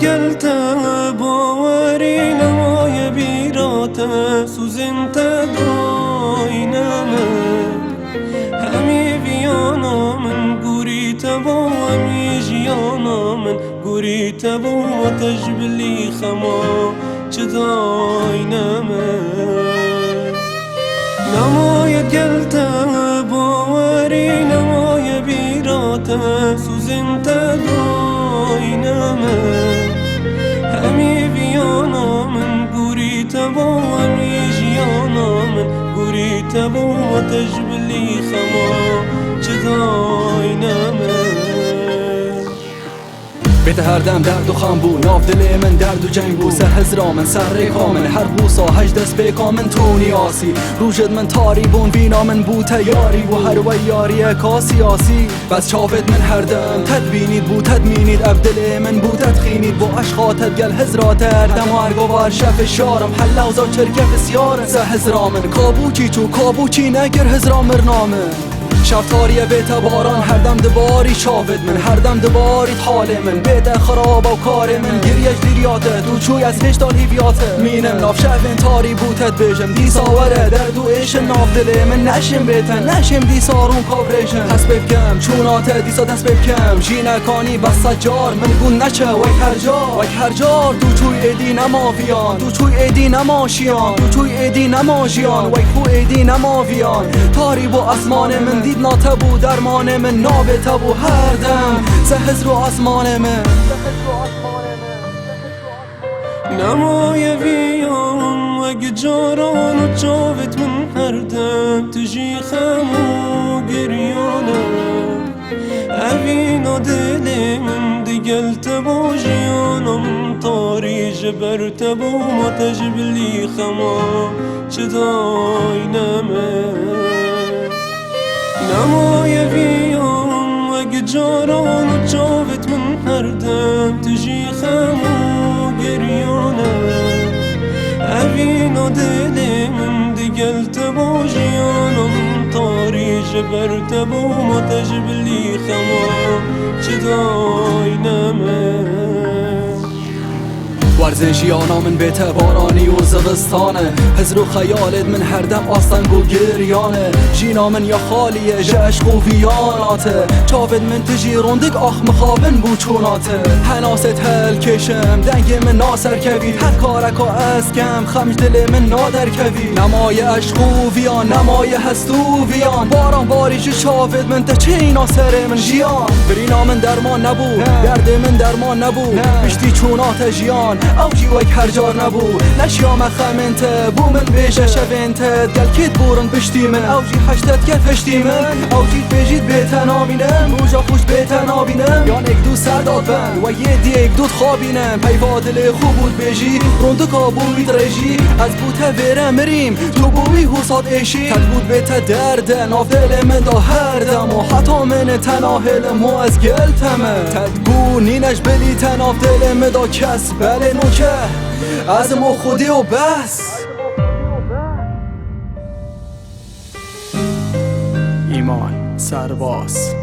گلت باوری نمای بیرات سوزنت داینمه همی ویانا من گوری تبا همی جیانا من گوری تبا تجبلی خما چه داینمه نمای گلت باوری نمای بیرات سوزنت داینمه همی ویانا من گوری تبا همی جیانا من گوری تبا تجبلی خما چه داینمه بیت هر دم درد و خم بود ناف دل من درد و جنگ بود سه هزرا من سر کامل هر بوسا هج دست بکا من تونی آسی روشد من تاری بون بینا من بود تیاری و هر و یاری کاسی آسی بس چافت من هر دم تدبینید بود تدمینید ابدل من بود تدخینید با اشخاطت گل هزرات دم و ارگوار شف شارم حلوزا چرکف سیارم سه هزرا من کابوچی چو کابوچی نگر هزرا مرنامه شفتاریه بیت باران هر دم دباری چاود من هر دم دباری حال من بیت خراب و کار من گریش دیریاته تو چوی از هشتال هیویاته مینم ناف شفن تاری بوتت بجم دی ساوره در دو ایش ناف دل من نشم بیتن نشم دی سارون کابریشم حس بکم چوناته دی سا دست بکم جینکانی بس سجار من گون نچه وک هر جار تو چوی ایدی نماویان تو چوی ایدی نماشیان تو چوی ایدی نماجیان وک خو ایدی نماویان تاری با اسمان من دید ناتبو درمان من نابه تبو هر دم سهز رو آسمان من نمای ویام وگ جاران و چاوت من هر دم تجی خمو گریانم اوینا دل من دیگل تبو جیانم تاری جبر تبو ما تجبلی خما چه داینمه نمای ویام وگ جاران و چاوت من هر دم تجی خمو گریانم اوینا دل من دیگل تبا جیانم تاری جبر تبا ما تجبلی خما چه داینمه ورزشیانا من بیت بارانی و زغستانه هزر و خیالت من هر دم آستنگ و گریانه جینا من یا خالیه جشق و ویاناته چاود من تجی روندگ آخ مخابن بو چوناته هناست هل کشم دنگ من ناسر کوید هر کارکا از کم خمج دل من نادر کوید نمای عشق و ویان نمای هست و ویان باران باریش چاود من تا چه اینا سر من جیان برینا من درمان نبو درد من درمان نبو بشتی چونات جیان اوجی وک هر جار نبو نشیام خمنت بو من بیشه شوینت گل کت بورن پشتی من اوجی حشتت گل پشتی من اوجی بجید بیتن آبینم روژا خوش بیتن آبینم یان اک دو سرداد بند و یه دی اک دوت خوابینم پیوا دل خوب بود بیجی روندو کابوید رژی از بوته ویره مریم تو بوی حساد ایشی تد بود بیت دردن آف دل من دا هر دم و حتا من تناهل مو از گل تمه تد بو نینش بلی تن آف دل من دا کس بله نوکه از ما خودی و بس ایمان سرباز